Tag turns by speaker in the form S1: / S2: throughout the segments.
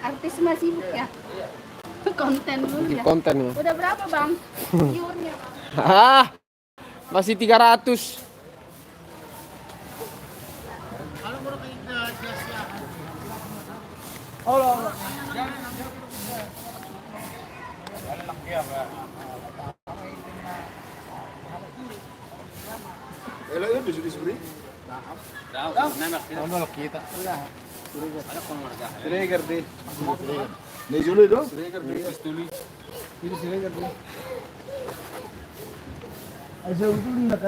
S1: Artis masih ya? Konten dulu ya?
S2: Konten ya.
S1: Udah berapa bang? Viewernya?
S2: Masih 300.
S3: Allah. Ela itu disebut. Tahu kita. Streger deh. Nih dulu dong. Streger deh. Ini streger deh. Asa itu nak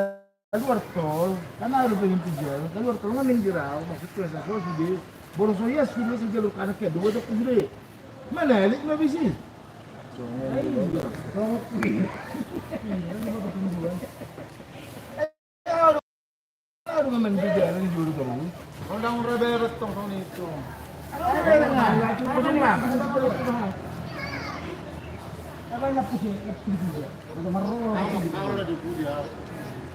S3: keluar tol, karena harus pengen tujuan. Keluar tol nggak menjerau, maksudnya saya kalau sudah boros saya sudah sejalur kanan ke dua tak sudah. Mana elik nggak bisa? Aduh nggak menjerau juru kamu. Orang reberet tong tahun itu.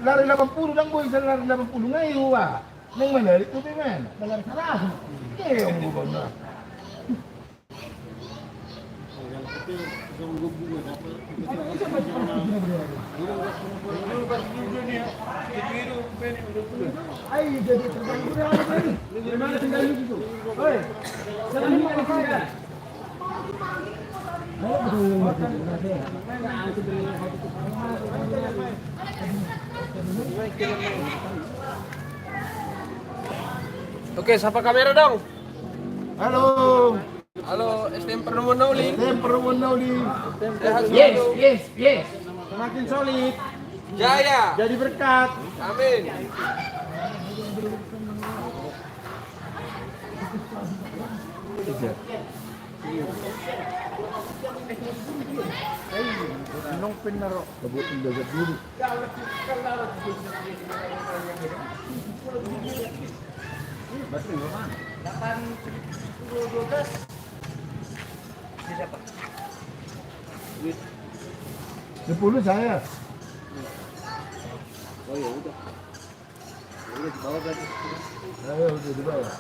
S3: Lari 80 dan boy lari 80 ngayu wa. Nang mana itu men? Lari salah. Iya yang gua. Ai jadi terbang berapa ni? Di mana tinggal itu? Oi. Jangan lupa saya.
S2: Oke, sapa kamera dong.
S3: Halo.
S2: Halo, STM Perwonouli.
S3: STM Perwonouli.
S2: Yes.
S3: Semakin solid.
S2: Jaya.
S3: Jadi berkat.
S2: Amin.
S3: Nung pinaro. Kabutin dagat dulu. Baterai berapa? 812. Siapa? 10 saya. Oh ya udah. Udah dibawa berarti. Ayo udah dibawa.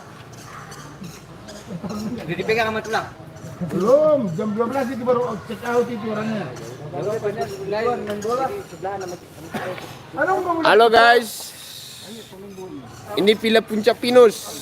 S2: Jadi dipegang sama tulang.
S3: Belum, jam 12 itu baru check out itu orangnya.
S2: Halo guys. Ini Villa Puncak Pinus.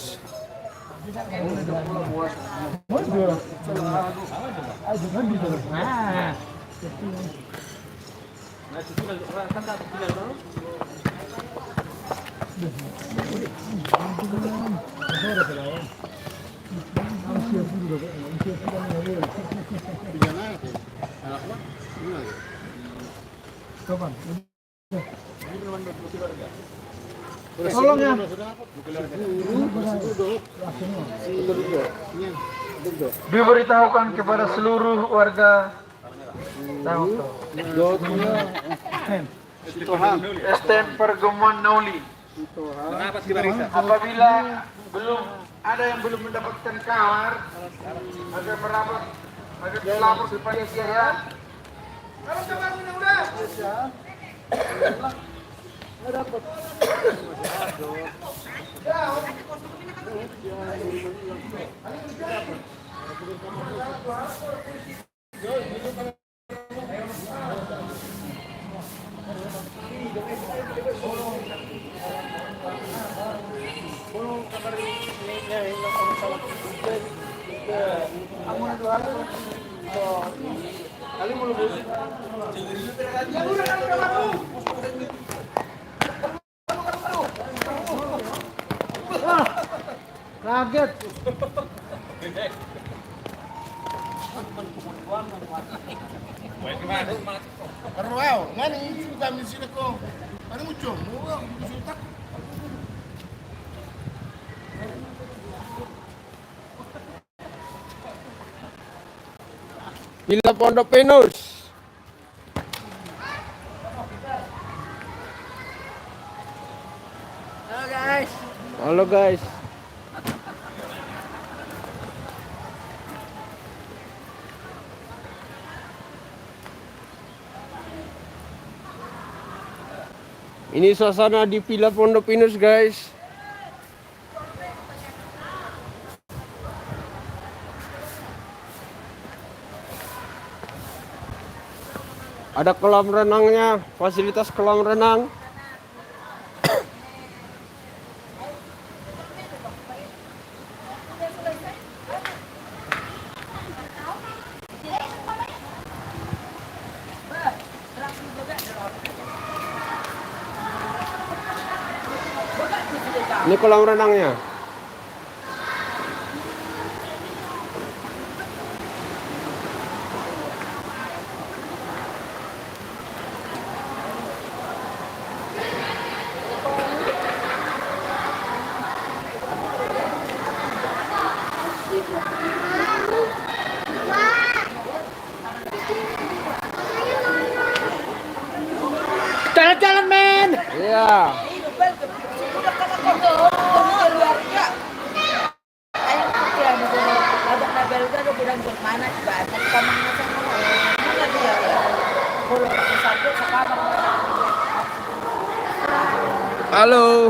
S3: Tolong ya. Diberitahukan kepada seluruh warga STM Perwonouli. Apabila ada yang belum mendapatkan kamar, agar merapat, agar melapor supaya saya. Kalau kamar udah. Nggak dapat. Kaget. Karena wow, ngani sudah misi ko. Ano mo jom? Mo sutak.
S2: Villa Pondok Pinus. Halo guys. Ini suasana di Villa Pondok Pinus, guys. Ada kolam renangnya, fasilitas kolam renang. Ini kolam renangnya.
S3: Jalan-jalan men.
S2: Iya. Halo.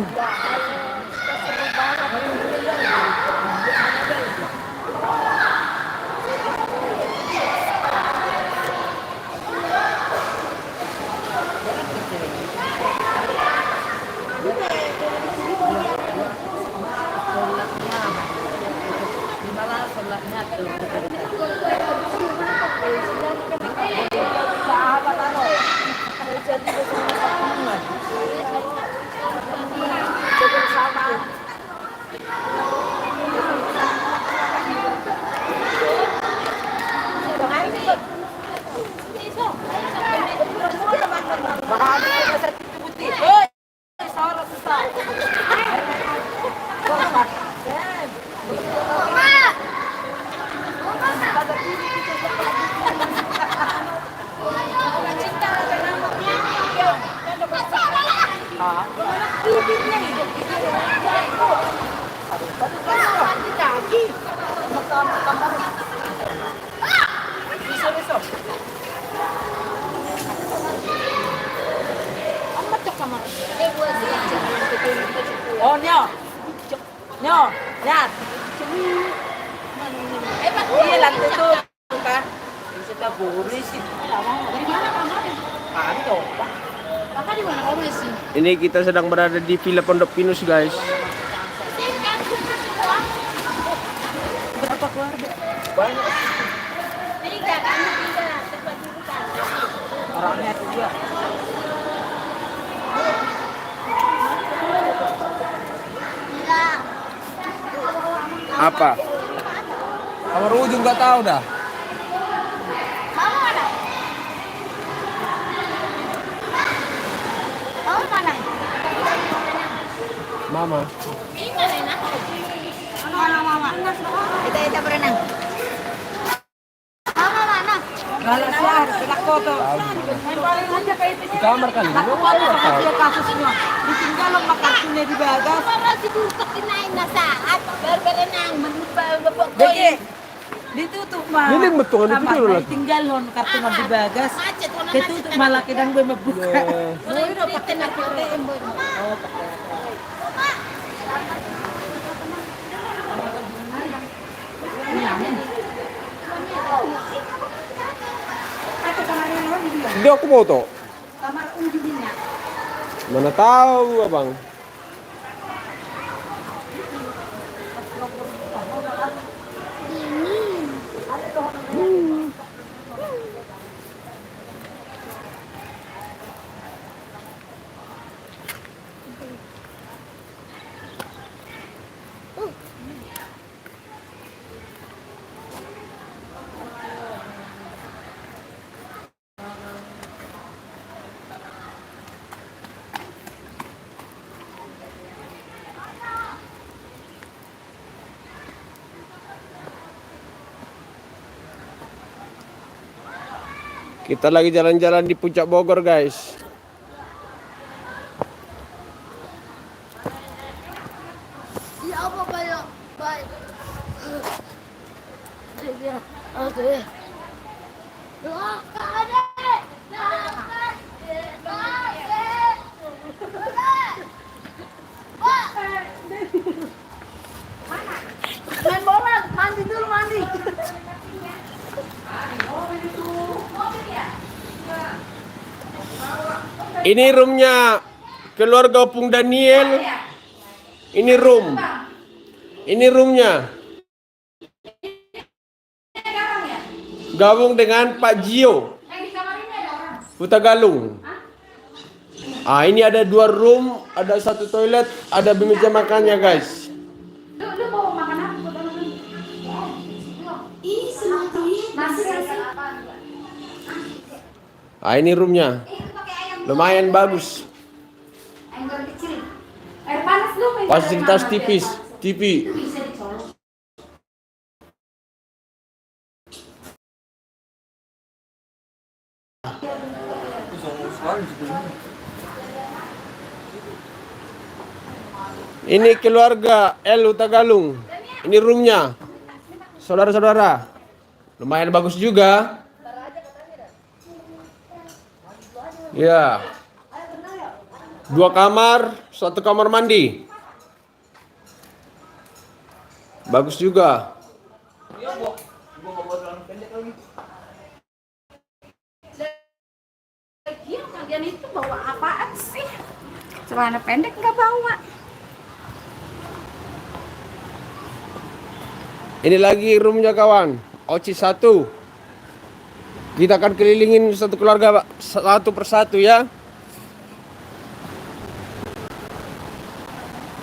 S4: Oh, nyo. Nyo, yan. Iya, lantai itu kan. Bisa tak boleh sih.
S1: Dari mana kamarnya?
S4: Ada.
S1: Kakak di mana kamu sih?
S2: Ini kita sedang berada di Villa Pondok Pinus, guys.
S4: Berapa keluarga? Banyak. Orangnya itu dia.
S2: Apa?
S5: Kamar ujung nggak tahu dah.
S1: Kamu mana? Kamu mana?
S2: Mama.
S1: Ini mana enak? Mana mama? Kita berenang. Mama mana?
S4: Kalau siar, tidak kotor. Paling aja kayak itu.
S5: Di kamar kali.
S4: Aku ada dia kasusnya. Ditinggal sama kartunya di bagas.
S1: Masih tutup kinain na saat berenang menubah
S4: Jadi ditutup mah.
S2: Ini betul, ini betul lagi.
S4: Tinggal lon kartu di bagas. Ditutup malah kedang gue membuka.
S1: Boleh udah pakai narkotik embo.
S2: Hindi ako mo to.
S1: Kamar ujungnya.
S2: Mana tahu, abang. Kita lagi jalan-jalan di Puncak Bogor, guys.
S1: Ya apa kayak baik. Dia oke. Loh, ada.
S2: Ini roomnya keluarga Opung Daniel. Ini room. Ini roomnya. Gabung dengan Pak Gio Huta Galung. Ah, ini ada 2 room, ada 1 toilet, ada meja makannya, guys.
S1: Lu mau makan apa? Ih, nasi.
S2: Ah, ini roomnya. Lumayan bagus.
S1: Ayam goreng kecil. Air panas lu.
S2: Fasilitas tipis, TV.
S1: Bisa dicolok.
S2: Ini keluarga El Huta Galung. Ini roomnya. Saudara-saudara. Lumayan bagus juga. Ya. 2 kamar, 1 kamar mandi. Bagus juga.
S1: Dia kalian itu bawa apaan sih? Celana pendek nggak bawa.
S2: Ini lagi roomnya kawan. Oci 1. Kita akan kelilingin satu keluarga satu persatu ya.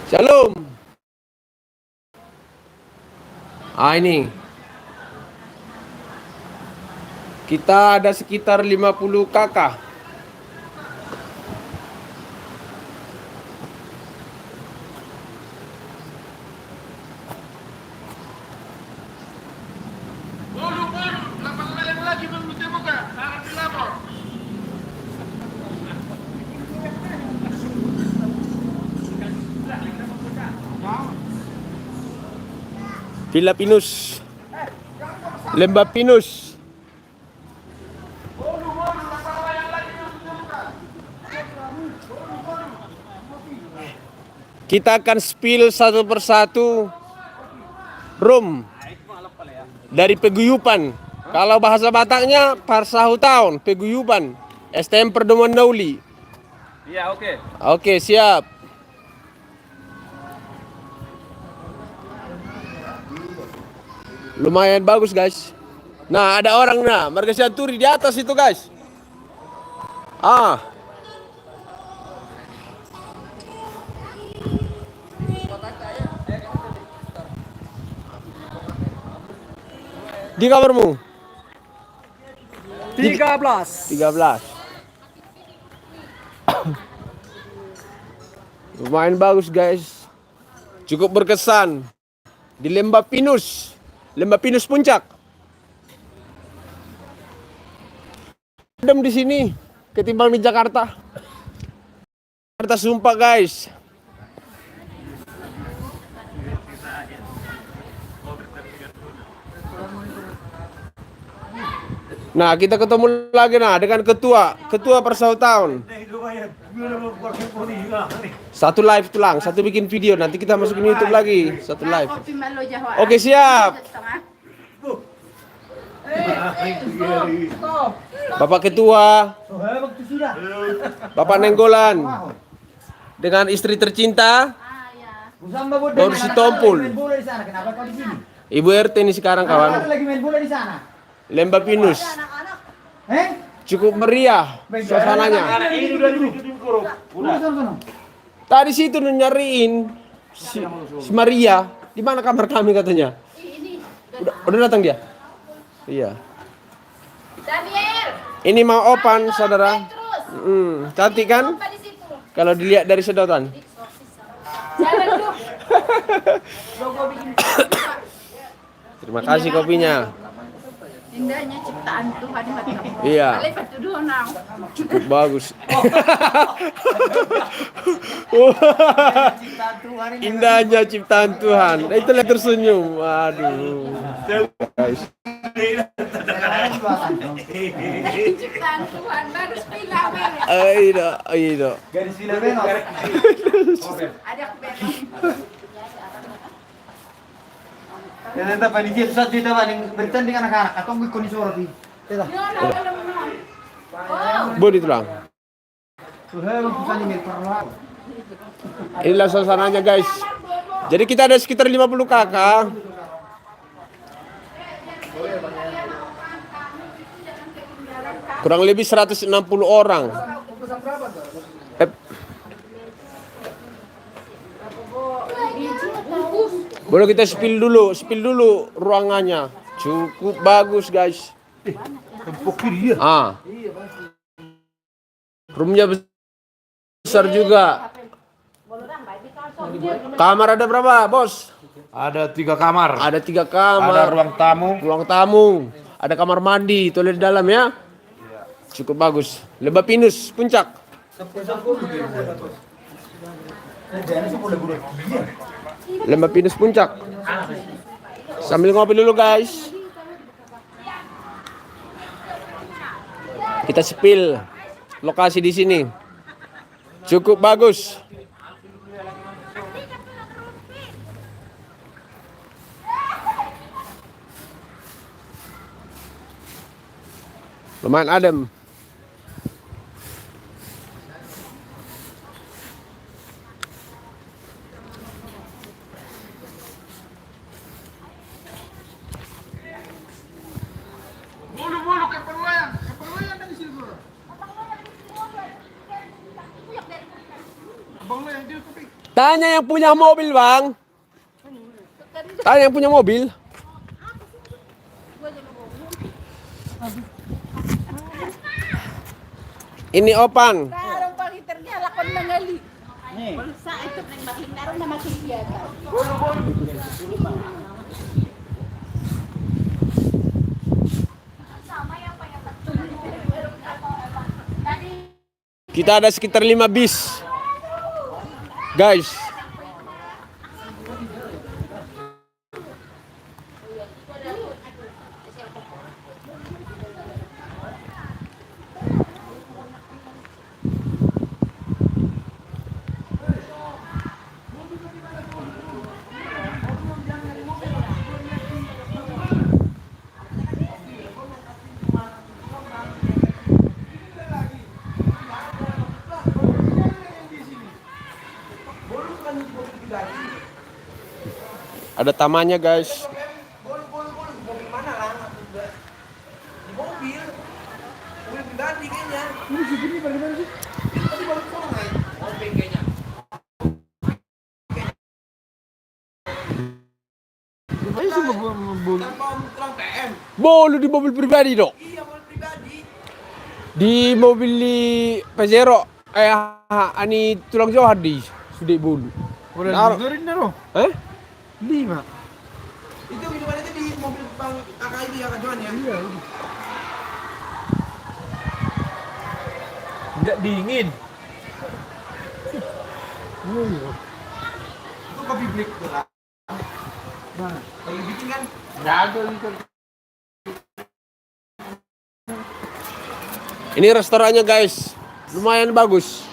S2: Shalom. Ah, ini. Kita ada sekitar 50 kakak. Villa Pinus, Lembah Pinus. Kita akan spill satu persatu room dari peguyupan. Kalau bahasa Bataknya Parsahutaun, peguyupan. STM Perdomuan Nauli.
S5: Iya, oke.
S2: Oke, siap. Lumayan bagus, guys. Nah, ada orang Marga Turi di atas itu, guys. Ah. Di kamarmu?
S5: 13.
S2: 13. Lumayan bagus, guys. Cukup berkesan. Di Lembah Pinus. Lembah Pinus Puncak. Adem di sini ketimbang di Jakarta. Jakarta sumpah, guys. Nah, kita ketemu lagi dengan ketua Persautan. Satu live tulang, satu bikin video, nanti kita masukin YouTube lagi, satu live. Oke, siap. Bapak Ketua, Bapak Nenggolan, dengan istri tercinta, Baru Sitompul. Ibu RT ini sekarang kawan.
S3: Lagi main bola di sana.
S2: Lembah Pinus. Cukup meriah suasananya. Tadi situ nyariin si Maria. Di mana kamar kami katanya? Udah datang dia? Iya.
S1: Daniel.
S2: Ini mau open saudara. Cantik kan? Kalau dilihat dari sedotan.
S1: Jalan dulu.
S2: Terima kasih kopinya.
S1: Indahnya ciptaan Tuhan hati kamu.
S2: Iya. Cukup bagus. Indahnya ciptaan Tuhan. Itulah tersenyum. Aduh. Guys.
S1: Ciptaan Tuhan baru sepila beres.
S2: Ayo.
S3: Garis villa Venus.
S1: Ada kebenaran.
S3: Ya tenta panitia saat kita paling bertanding anak-anak atau ngikut di suara pi. Teta.
S2: Bodi tulang. Inilah suasananya guys. Jadi kita ada sekitar 50 kakak. Kurang lebih 160 orang. Boleh kita spill dulu ruangannya. Cukup bagus guys.
S3: Tempok kiri ya.
S2: Roomnya besar juga. Kamar ada berapa, bos?
S3: Ada 3 kamar.
S2: Ada 3 kamar.
S3: Ada ruang tamu.
S2: Ruang tamu. Ada kamar mandi, toilet di dalam ya. Cukup bagus. Lembah Pinus, puncak. Lembah Pinus puncak. Sambil ngopi dulu guys. Kita spill lokasi di sini. Cukup bagus. Lumayan adem. Tanya yang punya mobil, Bang. Tanya yang punya mobil. Ini Opan.
S1: Karong pangiternya lakon nangali. Sa ito nang makinaro na makikiyata.
S2: Kita ada sekitar 5 bis. Guys. Ada tamannya guys. Bolu di mobil pribadi dong.
S6: Iya, mobil pribadi.
S2: Di mobil di Pajero. Ani tulang jauh di sudah bolu.
S3: Udah dengerin dah loh. 5.
S6: Itu minuman itu di mobil Bang Kakak itu ya, Kak Johan ya? Iya.
S3: Enggak dingin.
S6: Itu kopi black tuh lah. Nah, kalau bikin kan
S2: Ini restorannya guys. Lumayan bagus.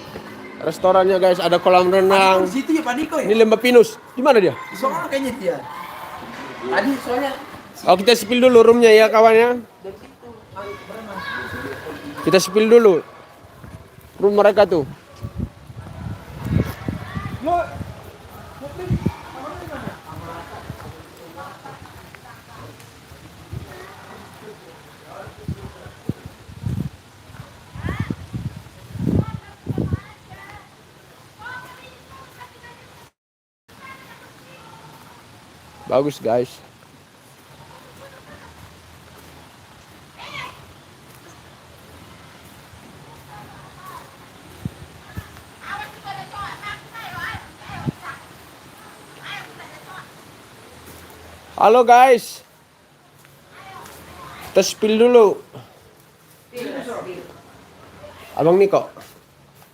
S2: Restorannya guys, ada kolam renang.
S6: di situ ya Pak Niko ya?
S2: Ini Lembah Pinus. Di mana dia?
S6: Di sono kayaknya dia. Tadi soalnya
S2: Oh, kita spill dulu roomnya ya kawannya. Kita spill dulu room mereka tuh. Bagus guys. Halo guys. Kita spill dulu. Abang Niko.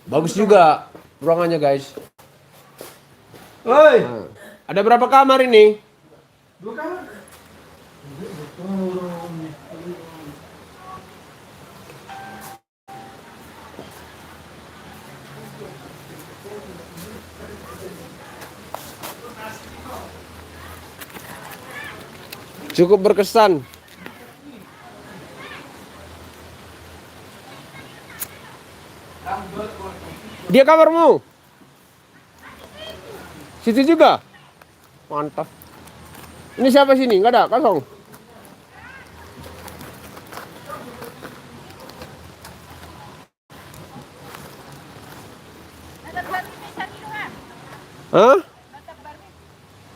S2: Bagus juga ruangannya guys.
S3: Woi.
S2: Nah, ada berapa kamar ini?
S6: 2 kamar.
S2: Cukup berkesan. Dia kamarmu. Situ juga. Mantap. Ini siapa sini? Enggak ada, kosong. Hah?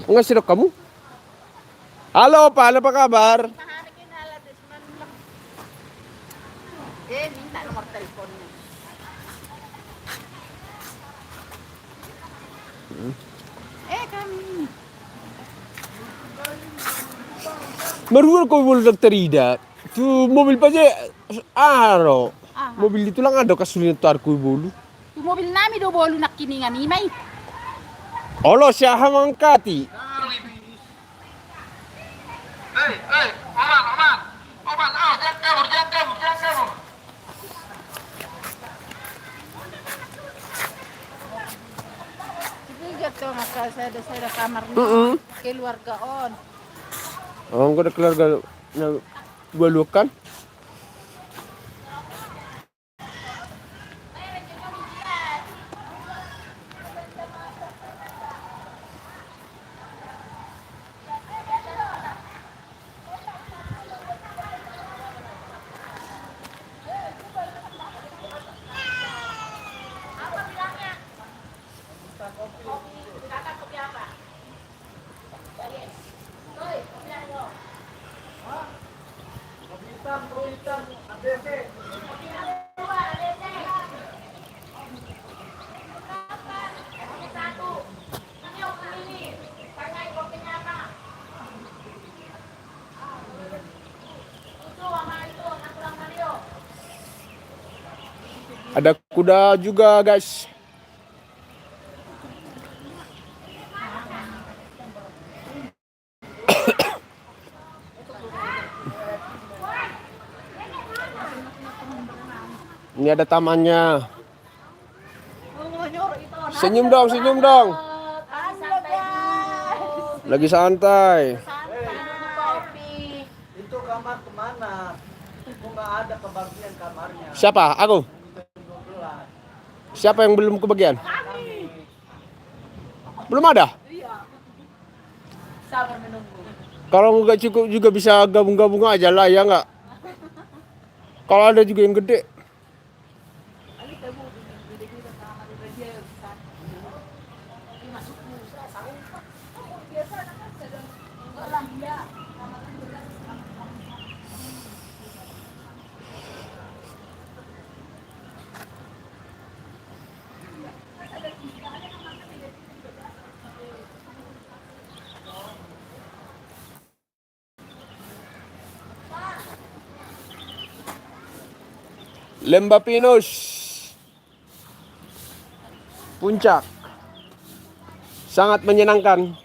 S2: Enggak sih kamu? Halo, Pak, apa kabar?
S1: Minta nomor teleponnya. Kami.
S2: Baru kau boleh terida. Tu mobil paje aro. Mobil itu lang ada kasulitan tarku bolu.
S1: Tu mobil nami do bolu nak kiningan ni mai.
S2: Allah siya hamangkati.
S1: Sige to nga sa kamar ni. Keluarga on.
S2: Oh, enggak ada keluarga na gua lukan. Ada kuda juga, guys. Ini ada tamannya. Senyum dong, senyum dong. Lagi santai.
S3: Itu kamar kemana? Kok nggak ada kebagian kamarnya?
S2: Siapa? Aku. Siapa yang belum kebagian? Belum ada?
S1: Sabar menunggu.
S2: Kalau nggak cukup juga bisa gabung-gabung aja lah, ya nggak? Kalau ada juga yang gede. Lembah Pinus, puncak, sangat menyenangkan.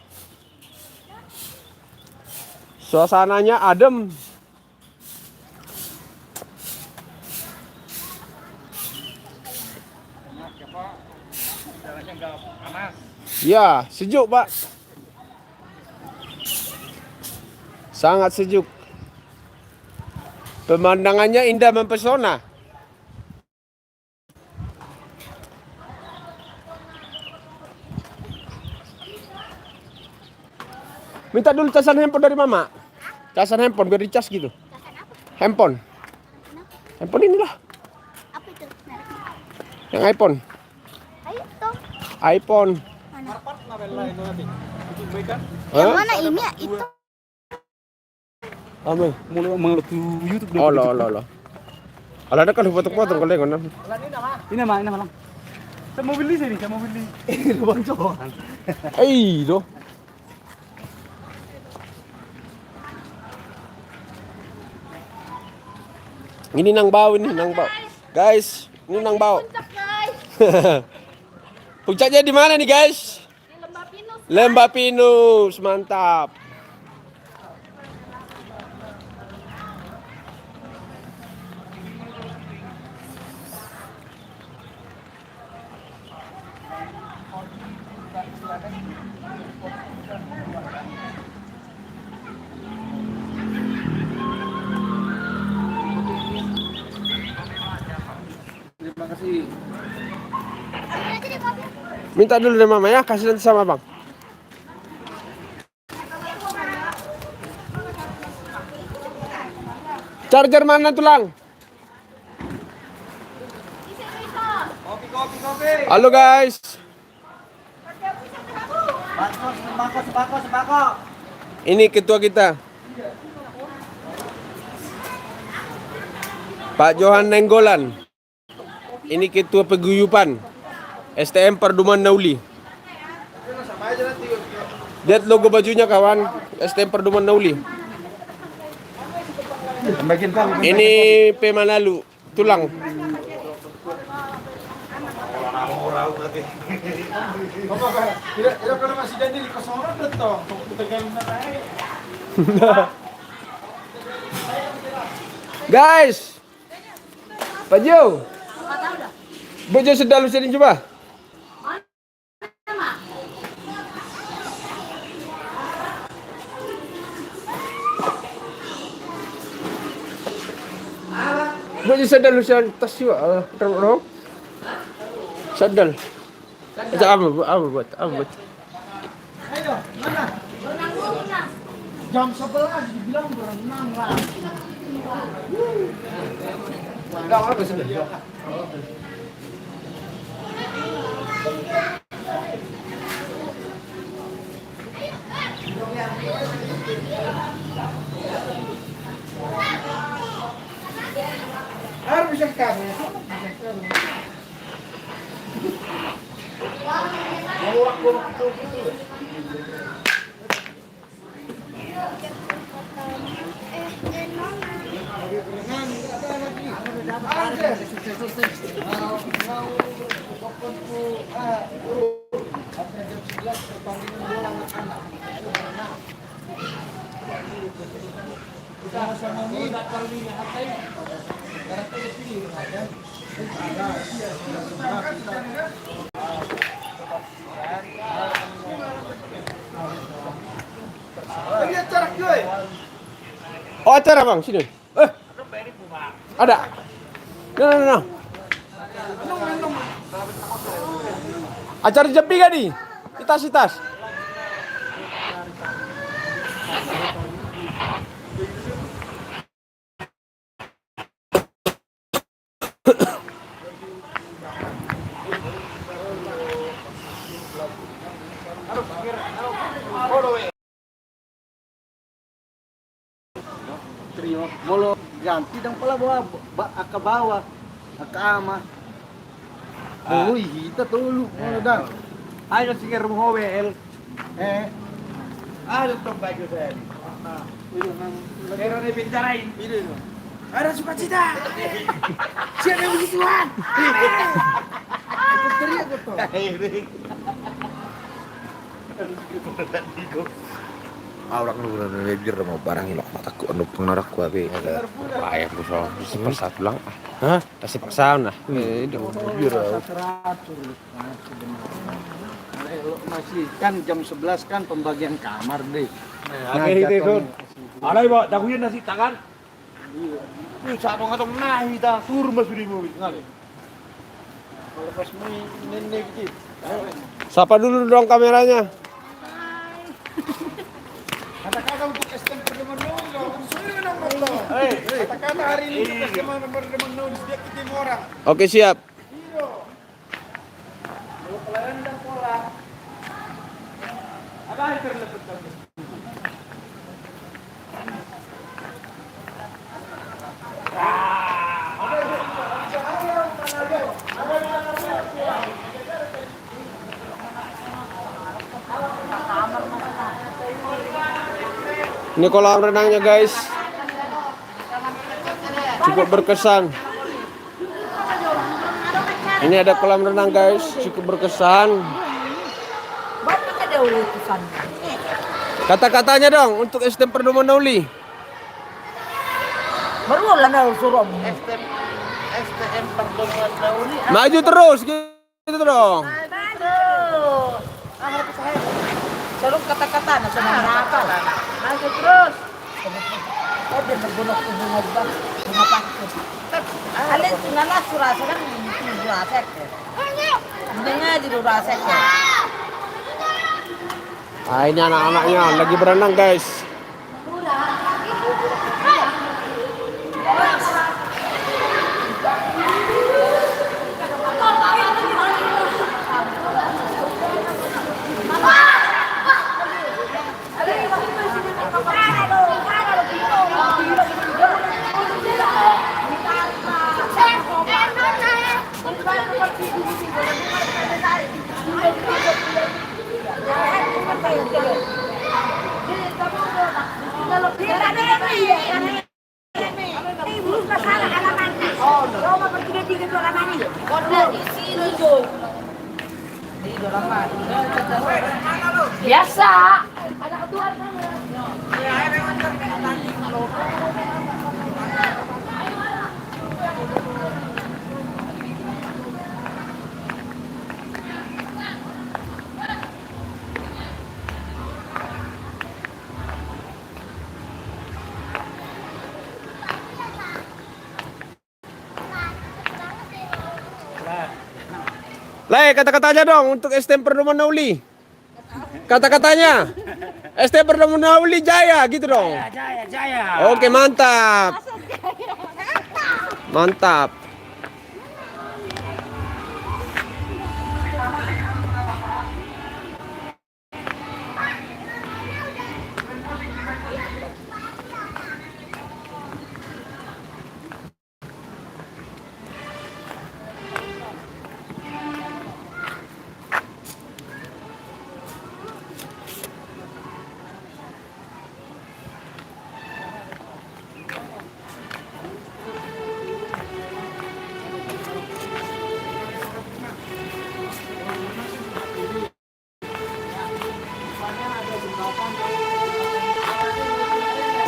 S2: Suasananya adem. Ya, sejuk, Pak. Sangat sejuk. Pemandangannya indah mempesona. Minta dulu casan handphone dari Mama. Casan handphone biar dicas gitu. Handphone. Handphone inilah.
S1: Apa itu?
S2: Yang iPhone.
S1: Ayo toh.
S2: iPhone.
S1: Yang mana ini ya? Itu.
S2: Ame.
S3: Mau YouTube.
S2: Oh, lo. Kalau ada kan potong-potong kalau yang mana.
S3: Ini mah. Saya mau beli sini, Lubang cowan.
S2: Do. Ini nang bau. Guys, ini nang bau. Puncaknya di mana nih, guys? Lembah Pinus, mantap.
S3: kasih.
S2: Minta dulu deh mama ya, kasih nanti sama bang. Charger mana tulang? Halo guys.
S3: Sembako.
S2: Ini ketua kita. Pak Johan Nenggolan. Ini ketua peguyupan STM Perdoman Nauli. Lihat logo bajunya kawan, STM Perdoman Nauli. Ini P Manalu, tulang.
S3: Tidak kalau masih jadi di kosoran betul. Kita gabung naik.
S2: Guys, Pak Jo, Bojo sedang sini coba. Bojo sedang lusian tas juga, terus sedang. Apa buat?
S3: Ayo, mana? Jam 11 dibilang berenang lah.
S2: Enggak apa sudah.
S3: Harus bisa kami.
S2: Oh acara bang, sini. Ada. No. Acara jepi gak nih? Itas.
S3: Bolo ganti dong pala ke bawah ke ama. Oh kita tulu mo dang. Ayo sige rumhowe el. Ayo to baju saya. Pero ni bintarain. Ada sukacita. Siapa yang begituan? Aku teriak betul.
S6: Orang lu udah lebih mau barang ilok mataku anu pengarak ku abi.
S2: Ayam tuh soal sepersa tulang. Hah? Kasih persaun lah.
S3: Masih kan jam 11 kan pembagian kamar deh.
S5: Nah, itu. Ada ibu, dakuin nasi tangan.
S3: Sa mga tong nahi ta turma suri mo ngali. Lepas nenek gitu.
S2: Sapa dulu dong kameranya.
S3: Kata-kata untuk STM Perdoman Nauli, sulit menang lo. Kata-kata hari ini untuk STM Perdoman Nauli dia ketemu orang.
S2: Oke siap.
S3: Kalau pelayan dan pola. Apa yang terlepas tadi?
S2: Ini kolam renangnya guys. Cukup berkesan. Ini ada kolam renang guys, cukup berkesan.
S4: Bapak ada utusan.
S2: Kata-katanya dong untuk STM Perdoman Nauli.
S4: Baru lah na suruh.
S3: STM Perdoman Nauli.
S2: Maju terus gitu dong.
S4: Aduh. Sarung kata-kata na sa mga nakal. Maju terus. Oh, dia berguna ke bunga juga. Alin sunana surasa kan surasek. Dengar di surasek.
S2: Ah, ini anak-anaknya lagi berenang, guys.
S1: Biasa.
S2: Lai, kata-katanya dong untuk STM Perdomuan Nauli. Kata-katanya. STM Perdomuan Nauli jaya gitu dong.
S5: Jaya.
S2: Oke, mantap. Mantap.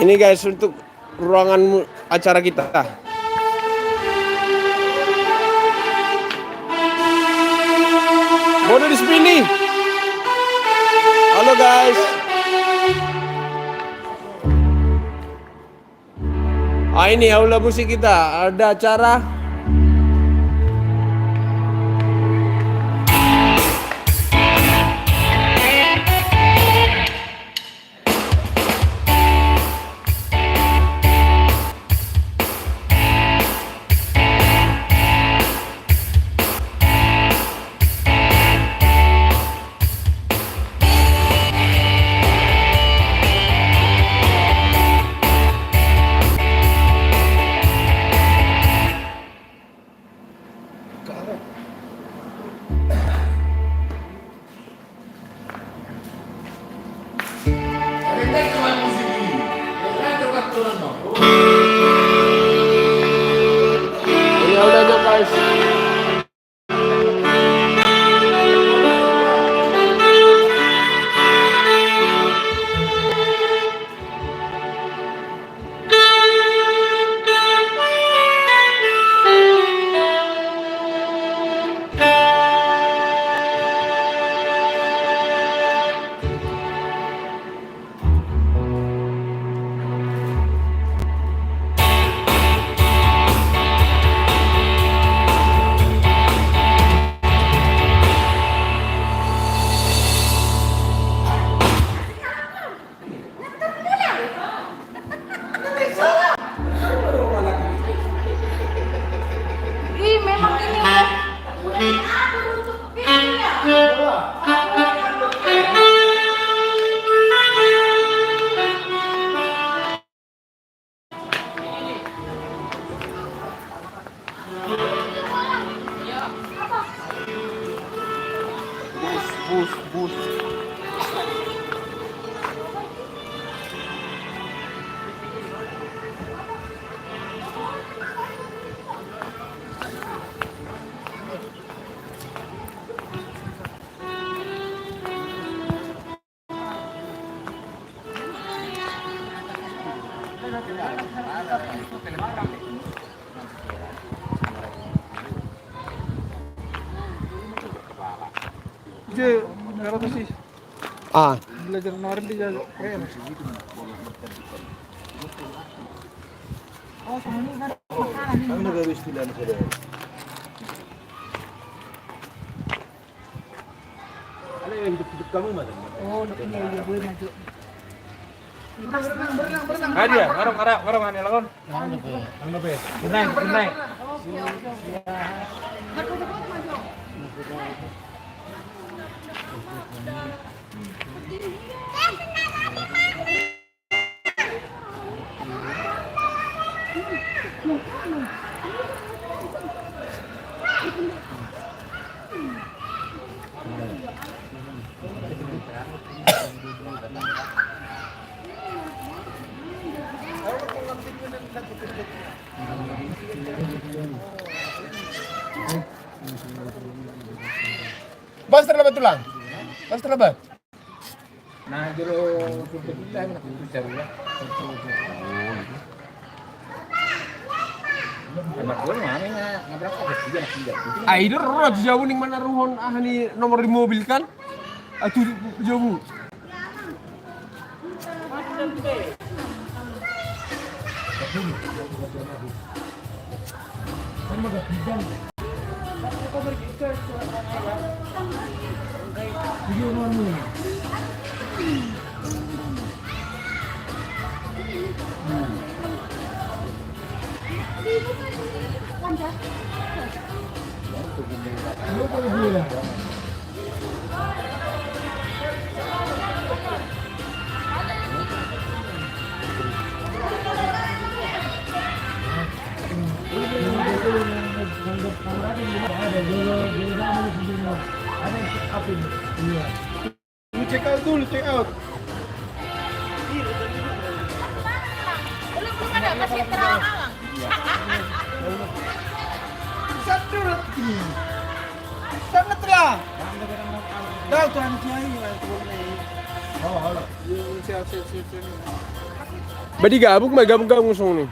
S2: Ini guys untuk ruangan acara kita. Bodoh di sini. Halo guys. Ah, ini aula musik kita. Ada acara. Ini aulanya guys.
S1: Ih, memang ini
S2: Bus.
S3: Je, kalau tuh sih
S2: Ah,
S3: belajar kemarin dia keren. Oh, sama ini kan.
S5: Ang nagawis nila na sila. Ano yung hidup kamu madam?
S4: Oh, ini ya boleh maju.
S5: Ah dia, ngarang ano lakon? Ang nabe. Kunay.
S2: Bas terlebat tulang. Bas terlebat.
S5: Nah, jero sumpit nila na kutsara ya. Anak gue mana ngabrak ke dia tidak.
S2: Aider rot jauh ning mana ruhon ni nomor di mobil kan? Atuh jauh.
S3: Check out dulu, check out.
S1: Belum ada masih terang.
S6: Satu ini. Sangat terang. Tahu tuh anak kiai
S2: Badi gabung mah gabung song nih.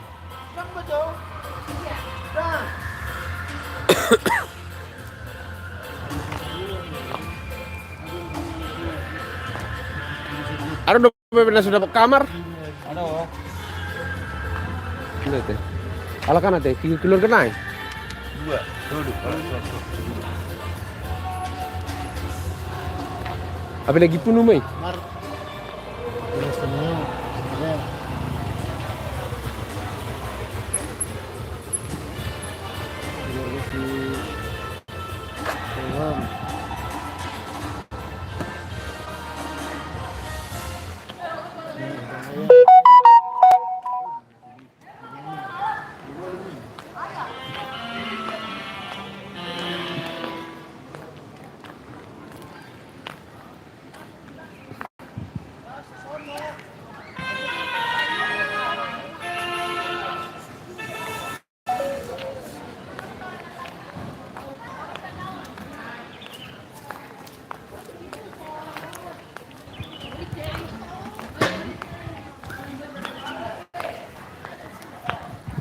S2: Ada udah sudah kamar?
S5: Ada.
S2: Ini teh. Ala kana teh, keluar kenai.
S5: Dua. Duduk.
S2: Apa lagi pun umai?